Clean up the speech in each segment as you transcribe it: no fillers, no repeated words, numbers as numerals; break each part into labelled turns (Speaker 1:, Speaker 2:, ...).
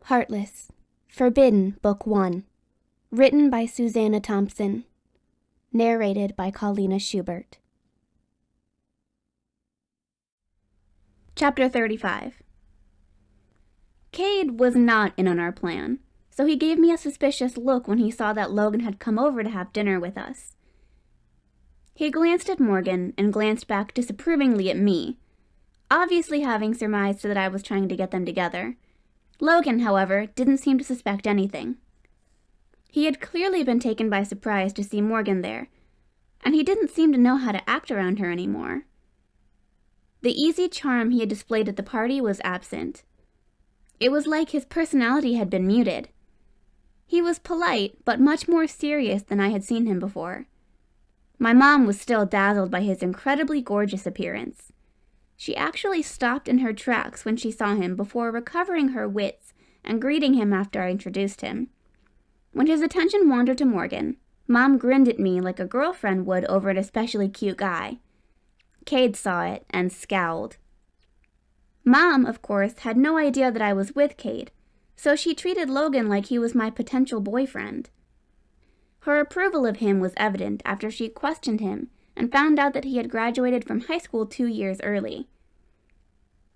Speaker 1: Heartless, Forbidden, Book 1. Written by Suzana Thompson. Narrated by Paulina Schubert. Chapter 35. Cade was not in on our plan, so he gave me a suspicious look when he saw that Logan had come over to have dinner with us. He glanced at Morgan and glanced back disapprovingly at me, obviously having surmised that I was trying to get them together. Logan, however, didn't seem to suspect anything. He had clearly been taken by surprise to see Morgan there, and he didn't seem to know how to act around her anymore. The easy charm he had displayed at the party was absent. It was like his personality had been muted. He was polite, but much more serious than I had seen him before. My mom was still dazzled by his incredibly gorgeous appearance. She actually stopped in her tracks when she saw him before recovering her wits and greeting him after I introduced him. When his attention wandered to Morgan, Mom grinned at me like a girlfriend would over an especially cute guy. Cade saw it and scowled. Mom, of course, had no idea that I was with Cade, so she treated Logan like he was my potential boyfriend. Her approval of him was evident after she questioned him and found out that he had graduated from high school 2 years early.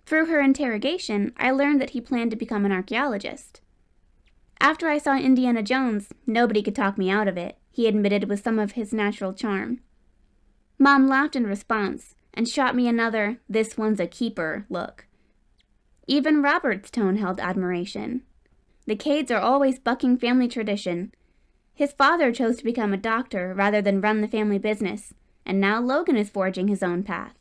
Speaker 1: Through her interrogation, I learned that he planned to become an archaeologist. After I saw Indiana Jones, nobody could talk me out of it, he admitted with some of his natural charm. Mom laughed in response and shot me another "this one's a keeper" look. Even Robert's tone held admiration. The Cades are always bucking family tradition. His father chose to become a doctor rather than run the family business, and now Logan is forging his own path.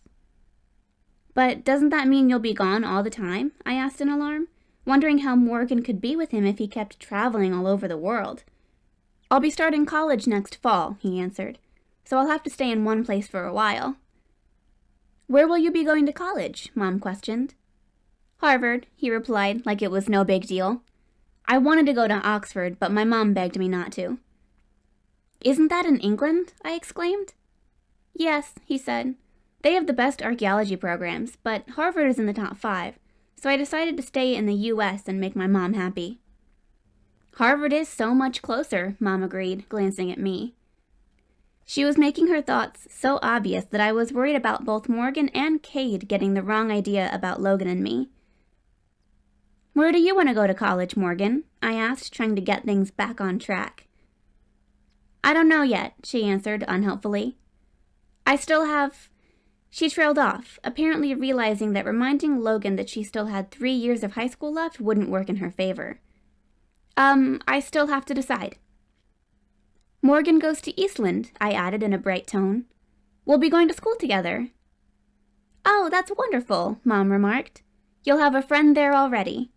Speaker 1: "But doesn't that mean you'll be gone all the time?" I asked in alarm, wondering how Morgan could be with him if he kept traveling all over the world. "I'll be starting college next fall," he answered, "so I'll have to stay in one place for a while." "Where will you be going to college?" Mom questioned. "Harvard," he replied like it was no big deal. "I wanted to go to Oxford, but my mom begged me not to." "Isn't that in England?" I exclaimed. "Yes," he said. "They have the best archaeology programs, but Harvard is in the top 5, so I decided to stay in the U.S. and make my mom happy." "Harvard is so much closer," Mom agreed, glancing at me. She was making her thoughts so obvious that I was worried about both Morgan and Cade getting the wrong idea about Logan and me. "Where do you want to go to college, Morgan?" I asked, trying to get things back on track. "I don't know yet," she answered unhelpfully. She trailed off, apparently realizing that reminding Logan that she still had 3 years of high school left wouldn't work in her favor. I still have to decide." "Morgan goes to Eastland," I added in a bright tone. "We'll be going to school together." "Oh, that's wonderful," Mom remarked. "You'll have a friend there already."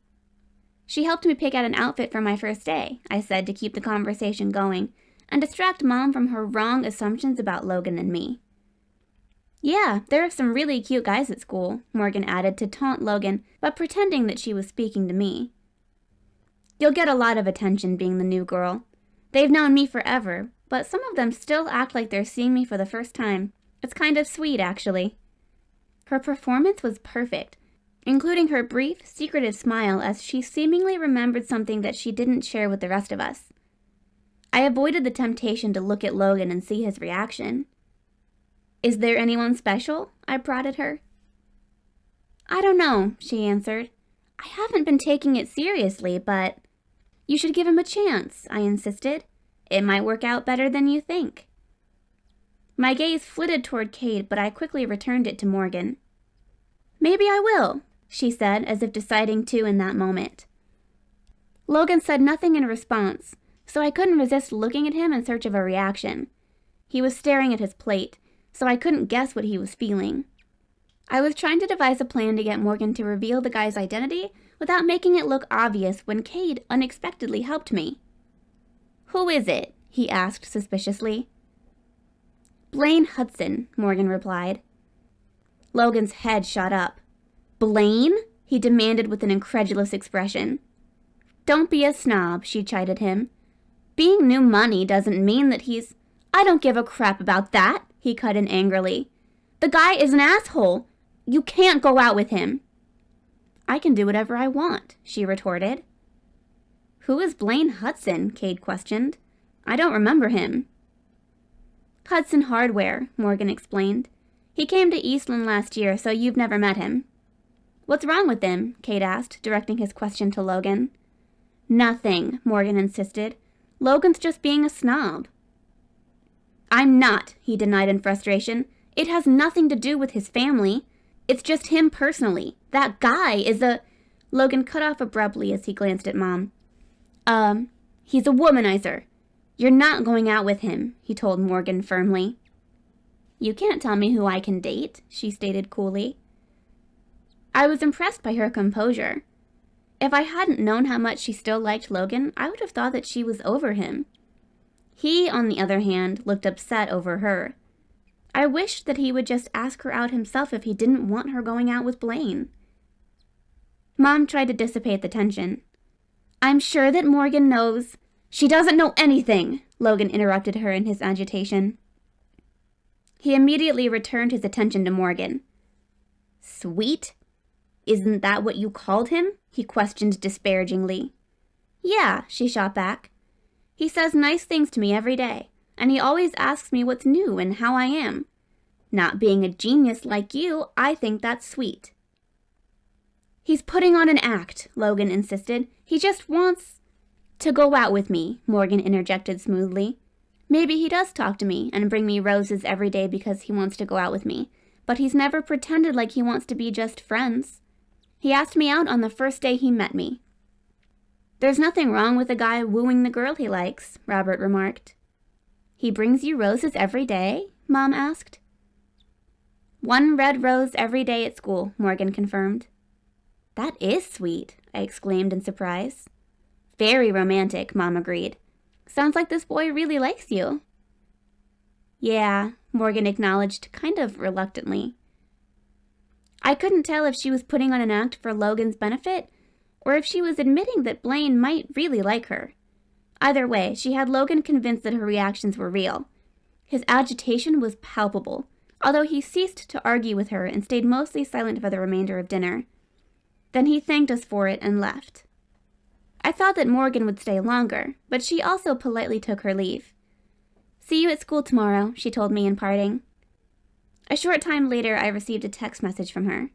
Speaker 1: "She helped me pick out an outfit for my first day," I said to keep the conversation going and distract Mom from her wrong assumptions about Logan and me. "Yeah, there are some really cute guys at school," Morgan added to taunt Logan, but pretending that she was speaking to me. "You'll get a lot of attention being the new girl. They've known me forever, but some of them still act like they're seeing me for the first time. It's kind of sweet, actually." Her performance was perfect, including her brief, secretive smile as she seemingly remembered something that she didn't share with the rest of us. I avoided the temptation to look at Logan and see his reaction. "Is there anyone special?" I prodded her. "I don't know," she answered. "I haven't been taking it seriously, but—" "You should give him a chance," I insisted. "It might work out better than you think." My gaze flitted toward Cade, but I quickly returned it to Morgan. "Maybe I will," she said, as if deciding to in that moment. Logan said nothing in response, so I couldn't resist looking at him in search of a reaction. He was staring at his plate, so I couldn't guess what he was feeling. I was trying to devise a plan to get Morgan to reveal the guy's identity without making it look obvious when Cade unexpectedly helped me. "Who is it?" he asked suspiciously. "Blaine Hudson," Morgan replied. Logan's head shot up. "Blaine?" he demanded with an incredulous expression. "Don't be a snob," she chided him. "Being new money doesn't mean that he's—" "I don't give a crap about that," he cut in angrily. "The guy is an asshole. You can't go out with him." "I can do whatever I want," she retorted. Who is Blaine Hudson? Cade questioned. I don't remember him. Hudson Hardware, Morgan explained. He came to Eastland last year, so you've never met him. What's wrong with him? Cade asked, directing his question to Logan. Nothing, Morgan insisted. Logan's just being a snob. I'm not, he denied in frustration. It has nothing to do with his family. It's just him personally. That guy is a... Logan cut off abruptly as he glanced at Mom. He's a womanizer. You're not going out with him, he told Morgan firmly. You can't tell me who I can date, she stated coolly. I was impressed by her composure. If I hadn't known how much she still liked Logan, I would have thought that she was over him. He, on the other hand, looked upset over her. I wished that he would just ask her out himself if he didn't want her going out with Blaine. Mom tried to dissipate the tension. I'm sure that Morgan knows. She doesn't know anything, Logan interrupted her in his agitation. He immediately returned his attention to Morgan. Sweet? Isn't that what you called him? He questioned disparagingly. Yeah, she shot back. He says nice things to me every day, and he always asks me what's new and how I am. Not being a genius like you, I think that's sweet. He's putting on an act, Logan insisted. He just wants to go out with me, Morgan interjected smoothly. Maybe he does talk to me and bring me roses every day because he wants to go out with me, but he's never pretended like he wants to be just friends. He asked me out on the first day he met me. There's nothing wrong with a guy wooing the girl he likes, Robert remarked. He brings you roses every day? Mom asked. 1 red rose every day at school, Morgan confirmed. That is sweet, I exclaimed in surprise. Very romantic, Mom agreed. Sounds like this boy really likes you. Yeah, Morgan acknowledged, kind of reluctantly. I couldn't tell if she was putting on an act for Logan's benefit, or if she was admitting that Blaine might really like her. Either way, she had Logan convinced that her reactions were real. His agitation was palpable, although he ceased to argue with her and stayed mostly silent for the remainder of dinner. Then he thanked us for it and left. I thought that Morgan would stay longer, but she also politely took her leave. See you at school tomorrow, she told me in parting. A short time later, I received a text message from her.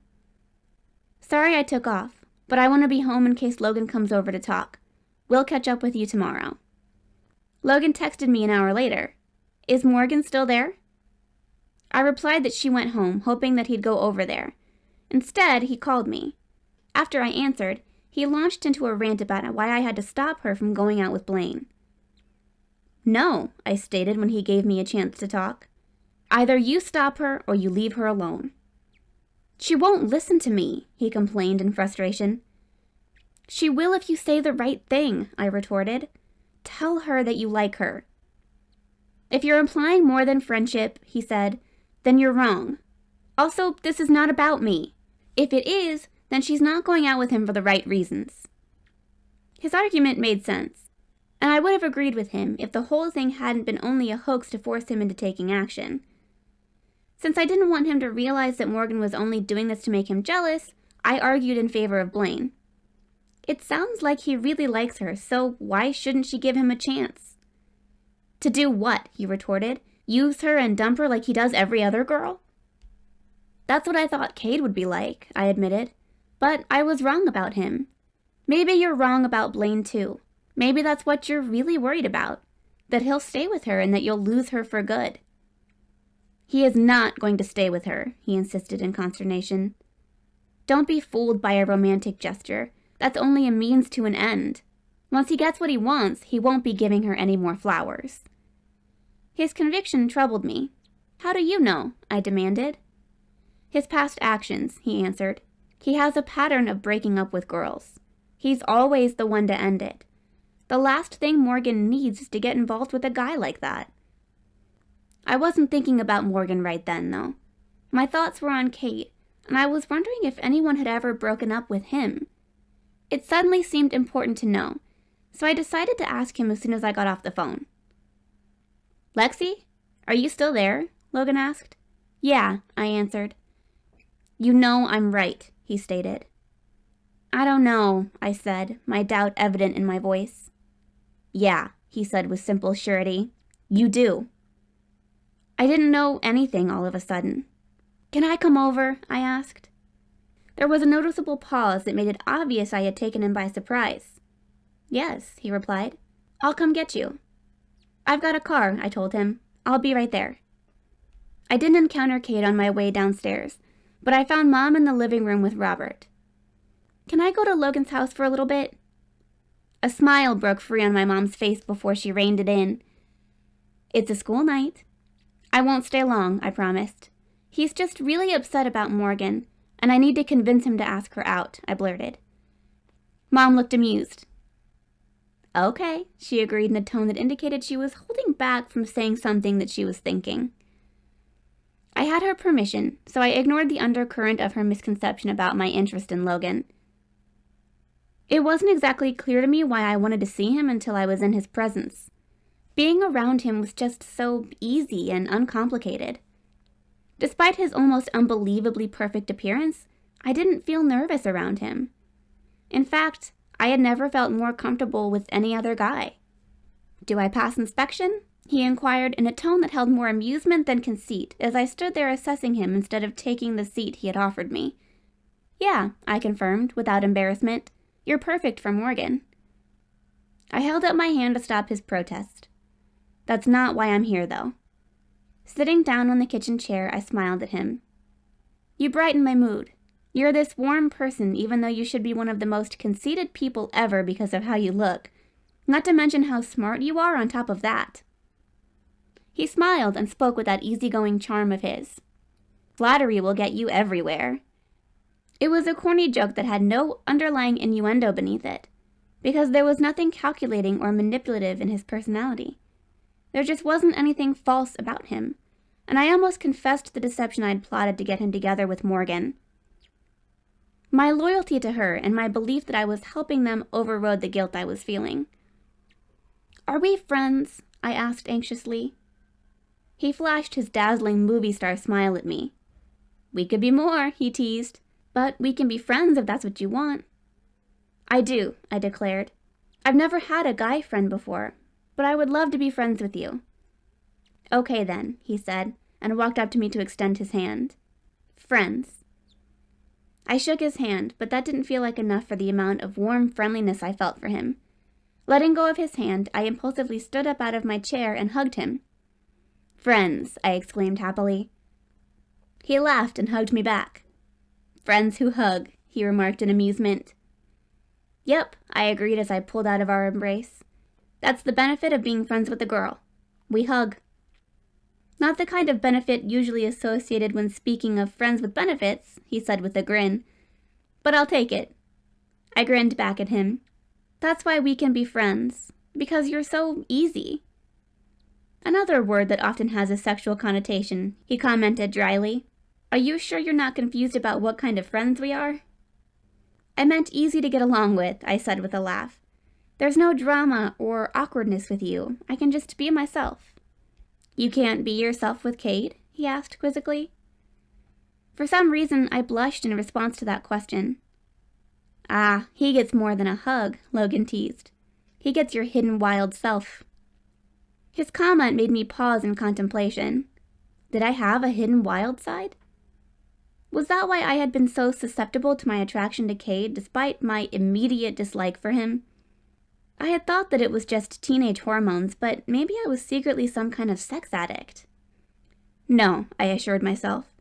Speaker 1: Sorry I took off, but I want to be home in case Logan comes over to talk. We'll catch up with you tomorrow. Logan texted me an hour later. Is Morgan still there? I replied that she went home, hoping that he'd go over there. Instead, he called me. After I answered, he launched into a rant about why I had to stop her from going out with Blaine. No, I stated when he gave me a chance to talk. Either you stop her or you leave her alone. She won't listen to me, he complained in frustration. She will if you say the right thing, I retorted. Tell her that you like her. If you're implying more than friendship, he said, then you're wrong. Also, this is not about me. If it is, then she's not going out with him for the right reasons. His argument made sense, and I would have agreed with him if the whole thing hadn't been only a hoax to force him into taking action. Since I didn't want him to realize that Morgan was only doing this to make him jealous, I argued in favor of Blaine. It sounds like he really likes her, so why shouldn't she give him a chance? To do what? He retorted. Use her and dump her like he does every other girl? That's what I thought Cade would be like, I admitted. But I was wrong about him. Maybe you're wrong about Blaine too. Maybe that's what you're really worried about. That he'll stay with her and that you'll lose her for good. He is not going to stay with her, he insisted in consternation. Don't be fooled by a romantic gesture. That's only a means to an end. Once he gets what he wants, he won't be giving her any more flowers. His conviction troubled me. How do you know? I demanded. His past actions, he answered. He has a pattern of breaking up with girls. He's always the one to end it. The last thing Morgan needs is to get involved with a guy like that. I wasn't thinking about Morgan right then, though. My thoughts were on Kate, and I was wondering if anyone had ever broken up with him. It suddenly seemed important to know, so I decided to ask him as soon as I got off the phone. Lexi, are you still there? Logan asked. Yeah, I answered. You know I'm right, he stated. I don't know, I said, my doubt evident in my voice. Yeah, he said with simple surety. You do. I didn't know anything all of a sudden. Can I come over? I asked. There was a noticeable pause that made it obvious I had taken him by surprise. Yes, he replied. I'll come get you. I've got a car, I told him. I'll be right there. I didn't encounter Kate on my way downstairs, but I found Mom in the living room with Robert. Can I go to Logan's house for a little bit? A smile broke free on my mom's face before she reined it in. It's a school night. I won't stay long, I promised. He's just really upset about Morgan, and I need to convince him to ask her out, I blurted. Mom looked amused. Okay, she agreed in a tone that indicated she was holding back from saying something that she was thinking. I had her permission, so I ignored the undercurrent of her misconception about my interest in Logan. It wasn't exactly clear to me why I wanted to see him until I was in his presence. Being around him was just so easy and uncomplicated. Despite his almost unbelievably perfect appearance, I didn't feel nervous around him. In fact, I had never felt more comfortable with any other guy. Do I pass inspection? He inquired in a tone that held more amusement than conceit as I stood there assessing him instead of taking the seat he had offered me. Yeah, I confirmed, without embarrassment. You're perfect for Morgan. I held up my hand to stop his protest. That's not why I'm here, though. Sitting down on the kitchen chair, I smiled at him. You brighten my mood. You're this warm person even though you should be one of the most conceited people ever because of how you look, not to mention how smart you are on top of that. He smiled and spoke with that easygoing charm of his. Flattery will get you everywhere. It was a corny joke that had no underlying innuendo beneath it, because there was nothing calculating or manipulative in his personality. There just wasn't anything false about him, and I almost confessed the deception I'd plotted to get him together with Morgan. My loyalty to her and my belief that I was helping them overrode the guilt I was feeling. Are we friends? I asked anxiously. He flashed his dazzling movie star smile at me. We could be more, he teased, but we can be friends if that's what you want. I do, I declared. I've never had a guy friend before, but I would love to be friends with you. Okay then, he said, and walked up to me to extend his hand. Friends. I shook his hand, but that didn't feel like enough for the amount of warm friendliness I felt for him. Letting go of his hand, I impulsively stood up out of my chair and hugged him. Friends, I exclaimed happily. He laughed and hugged me back. Friends who hug, he remarked in amusement. Yep, I agreed as I pulled out of our embrace. That's the benefit of being friends with a girl. We hug. Not the kind of benefit usually associated when speaking of friends with benefits, he said with a grin. But I'll take it. I grinned back at him. That's why we can be friends. Because you're so easy. Another word that often has a sexual connotation, he commented dryly. Are you sure you're not confused about what kind of friends we are? I meant easy to get along with, I said with a laugh. There's no drama or awkwardness with you. I can just be myself. You can't be yourself with Kate? He asked quizzically. For some reason, I blushed in response to that question. Ah, he gets more than a hug, Logan teased. He gets your hidden wild self. His comment made me pause in contemplation. Did I have a hidden wild side? Was that why I had been so susceptible to my attraction to Cade despite my immediate dislike for him? I had thought that it was just teenage hormones, but maybe I was secretly some kind of sex addict. No, I assured myself.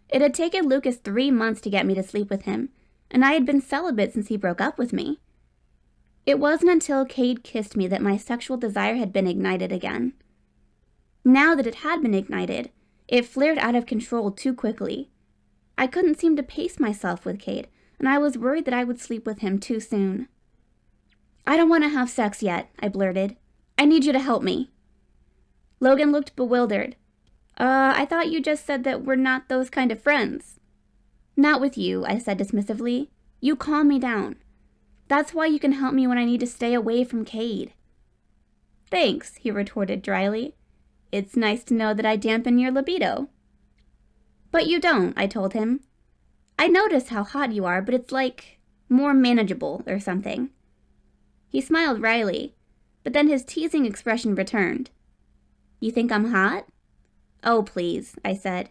Speaker 1: It had taken Lucas 3 months to get me to sleep with him, and I had been celibate since he broke up with me. It wasn't until Cade kissed me that my sexual desire had been ignited again. Now that it had been ignited, it flared out of control too quickly. I couldn't seem to pace myself with Cade, and I was worried that I would sleep with him too soon. I don't want to have sex yet, I blurted. I need you to help me. Logan looked bewildered. I thought you just said that we're not those kind of friends. Not with you, I said dismissively. You calm me down. That's why you can help me when I need to stay away from Cade. Thanks, he retorted dryly. It's nice to know that I dampen your libido. But you don't, I told him. I notice how hot you are, but it's like more manageable or something. He smiled wryly, but then his teasing expression returned. You think I'm hot? Oh, please, I said.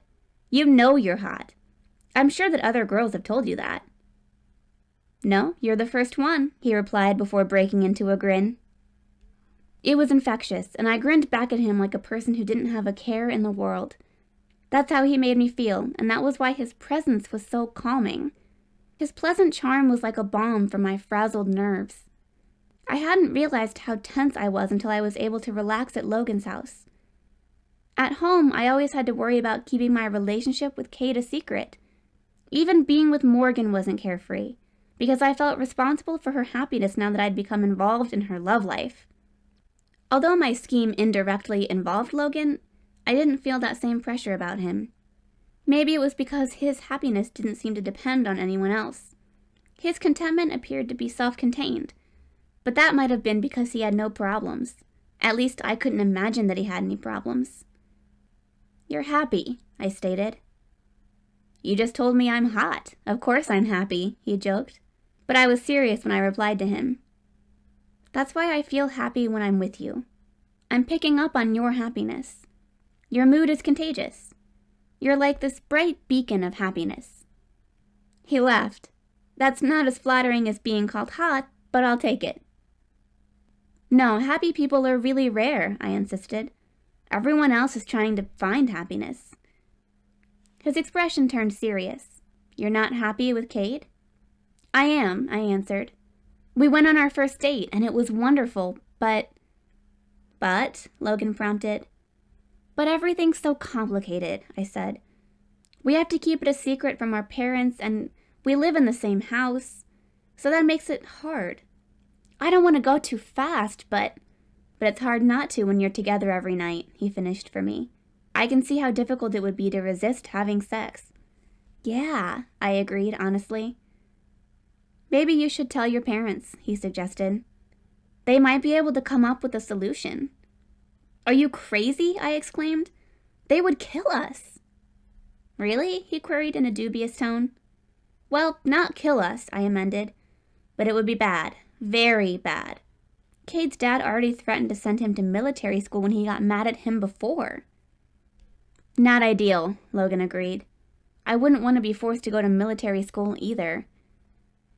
Speaker 1: You know you're hot. I'm sure that other girls have told you that. No, you're the first one, he replied before breaking into a grin. It was infectious, and I grinned back at him like a person who didn't have a care in the world. That's how he made me feel, and that was why his presence was so calming. His pleasant charm was like a balm for my frazzled nerves. I hadn't realized how tense I was until I was able to relax at Logan's house. At home, I always had to worry about keeping my relationship with Kate a secret. Even being with Morgan wasn't carefree, because I felt responsible for her happiness now that I'd become involved in her love life. Although my scheme indirectly involved Logan, I didn't feel that same pressure about him. Maybe it was because his happiness didn't seem to depend on anyone else. His contentment appeared to be self-contained, but that might have been because he had no problems. At least I couldn't imagine that he had any problems. You're happy, I stated. You just told me I'm hot. Of course I'm happy, he joked. But I was serious when I replied to him. That's why I feel happy when I'm with you. I'm picking up on your happiness. Your mood is contagious. You're like this bright beacon of happiness. He laughed. That's not as flattering as being called hot, but I'll take it. No, happy people are really rare, I insisted. Everyone else is trying to find happiness. His expression turned serious. You're not happy with Kate? I am, I answered. We went on our first date, and it was wonderful, but... But, Logan prompted. But everything's so complicated, I said. We have to keep it a secret from our parents, and we live in the same house, so that makes it hard. I don't want to go too fast, but it's hard not to when you're together every night, he finished for me. I can see how difficult it would be to resist having sex. Yeah, I agreed, honestly. Maybe you should tell your parents, he suggested. They might be able to come up with a solution. Are you crazy? I exclaimed. They would kill us. Really? He queried in a dubious tone. Well, not kill us, I amended. But it would be bad. Very bad. Cade's dad already threatened to send him to military school when he got mad at him before. Not ideal, Logan agreed. I wouldn't want to be forced to go to military school either.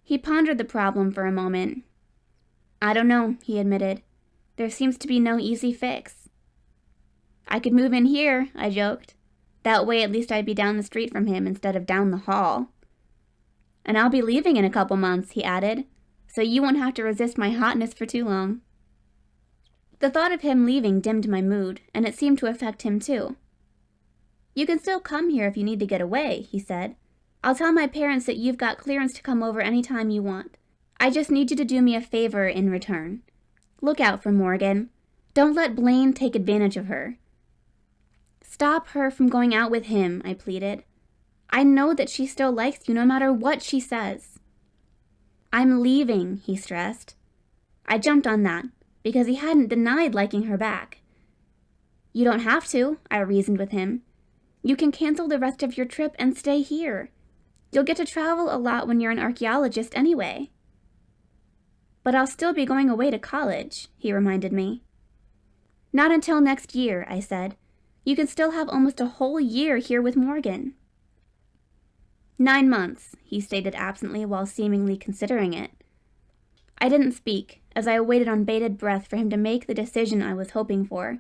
Speaker 1: He pondered the problem for a moment. I don't know, he admitted. There seems to be no easy fix. I could move in here, I joked. That way at least I'd be down the street from him instead of down the hall. And I'll be leaving in a couple months, he added, so you won't have to resist my hotness for too long. The thought of him leaving dimmed my mood, and it seemed to affect him too. You can still come here if you need to get away, he said. I'll tell my parents that you've got clearance to come over any time you want. I just need you to do me a favor in return. Look out for Morgan. Don't let Blaine take advantage of her. Stop her from going out with him, I pleaded. I know that she still likes you no matter what she says. I'm leaving, he stressed. I jumped on that, because he hadn't denied liking her back. You don't have to, I reasoned with him. You can cancel the rest of your trip and stay here. You'll get to travel a lot when you're an archaeologist anyway. But I'll still be going away to college, he reminded me. Not until next year, I said. You can still have almost a whole year here with Morgan. 9 months, he stated absently while seemingly considering it. I didn't speak, as I waited on bated breath for him to make the decision I was hoping for.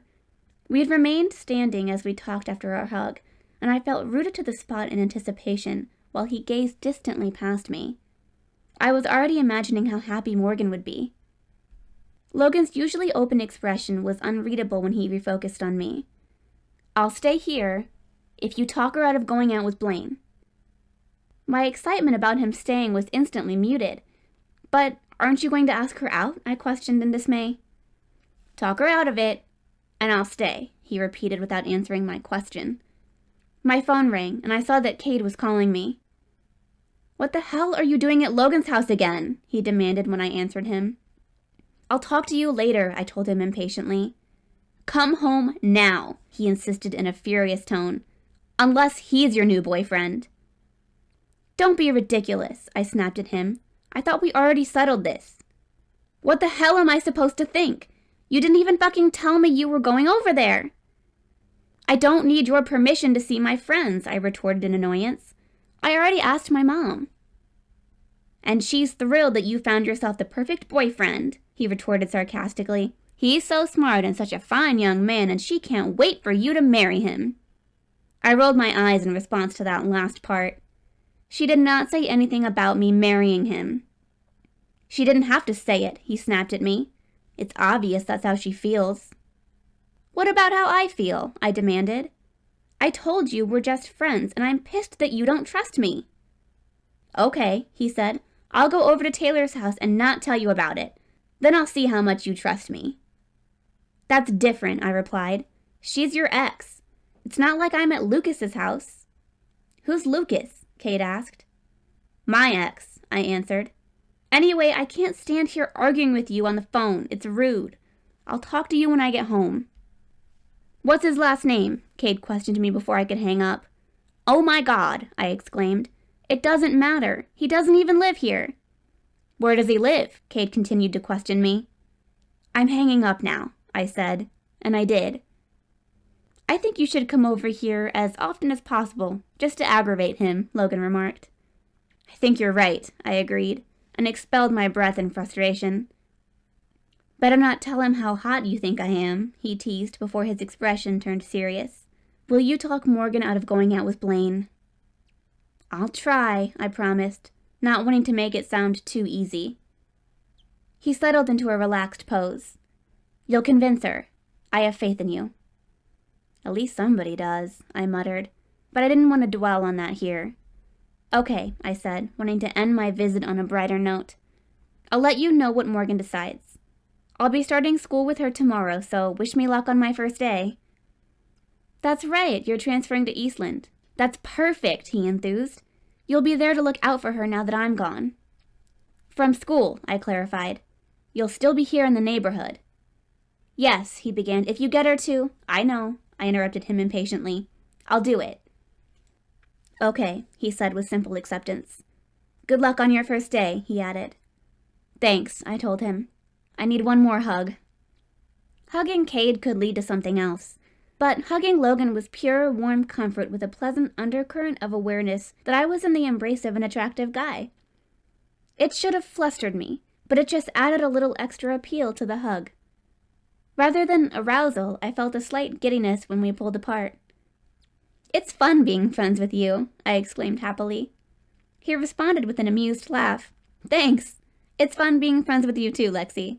Speaker 1: We had remained standing as we talked after our hug, and I felt rooted to the spot in anticipation while he gazed distantly past me. I was already imagining how happy Morgan would be. Logan's usually open expression was unreadable when he refocused on me. I'll stay here if you talk her out of going out with Blaine. My excitement about him staying was instantly muted. But aren't you going to ask her out? I questioned in dismay. Talk her out of it, and I'll stay, he repeated without answering my question. My phone rang, and I saw that Cade was calling me. What the hell are you doing at Logan's house again? He demanded when I answered him. I'll talk to you later, I told him impatiently. Come home now, he insisted in a furious tone. Unless he's your new boyfriend. Don't be ridiculous, I snapped at him. I thought we already settled this. What the hell am I supposed to think? You didn't even fucking tell me you were going over there. I don't need your permission to see my friends, I retorted in annoyance. I already asked my mom. And she's thrilled that you found yourself the perfect boyfriend, he retorted sarcastically. He's so smart and such a fine young man, and she can't wait for you to marry him. I rolled my eyes in response to that last part. She did not say anything about me marrying him. She didn't have to say it, he snapped at me. It's obvious that's how she feels. What about how I feel? I demanded. I told you we're just friends, and I'm pissed that you don't trust me. Okay, he said. I'll go over to Taylor's house and not tell you about it. Then I'll see how much you trust me. That's different, I replied. She's your ex. It's not like I'm at Lucas's house. Who's Lucas? Kate asked. My ex, I answered. Anyway, I can't stand here arguing with you on the phone. It's rude. I'll talk to you when I get home. What's his last name? Kate questioned me before I could hang up. Oh my God, I exclaimed. It doesn't matter. He doesn't even live here. Where does he live? Kate continued to question me. I'm hanging up now, I said, and I did. I think you should come over here as often as possible, just to aggravate him, Logan remarked. I think you're right, I agreed, and expelled my breath in frustration. Better not tell him how hot you think I am, he teased before his expression turned serious. Will you talk Morgan out of going out with Blaine? I'll try, I promised, not wanting to make it sound too easy. He settled into a relaxed pose. You'll convince her. I have faith in you. At least somebody does, I muttered, but I didn't want to dwell on that here. Okay, I said, wanting to end my visit on a brighter note. I'll let you know what Morgan decides. I'll be starting school with her tomorrow, so wish me luck on my first day. That's right, you're transferring to Eastland. That's perfect, he enthused. You'll be there to look out for her now that I'm gone. From school, I clarified. You'll still be here in the neighborhood. Yes, he began, if you get her to... I know, I interrupted him impatiently. I'll do it. Okay, he said with simple acceptance. Good luck on your first day, he added. Thanks, I told him. I need one more hug. Hugging Cade could lead to something else, but hugging Logan was pure, warm comfort with a pleasant undercurrent of awareness that I was in the embrace of an attractive guy. It should have flustered me, but it just added a little extra appeal to the hug. Rather than arousal, I felt a slight giddiness when we pulled apart. It's fun being friends with you, I exclaimed happily. He responded with an amused laugh. Thanks. It's fun being friends with you too, Lexi.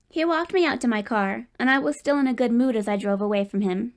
Speaker 1: He walked me out to my car, and I was still in a good mood as I drove away from him.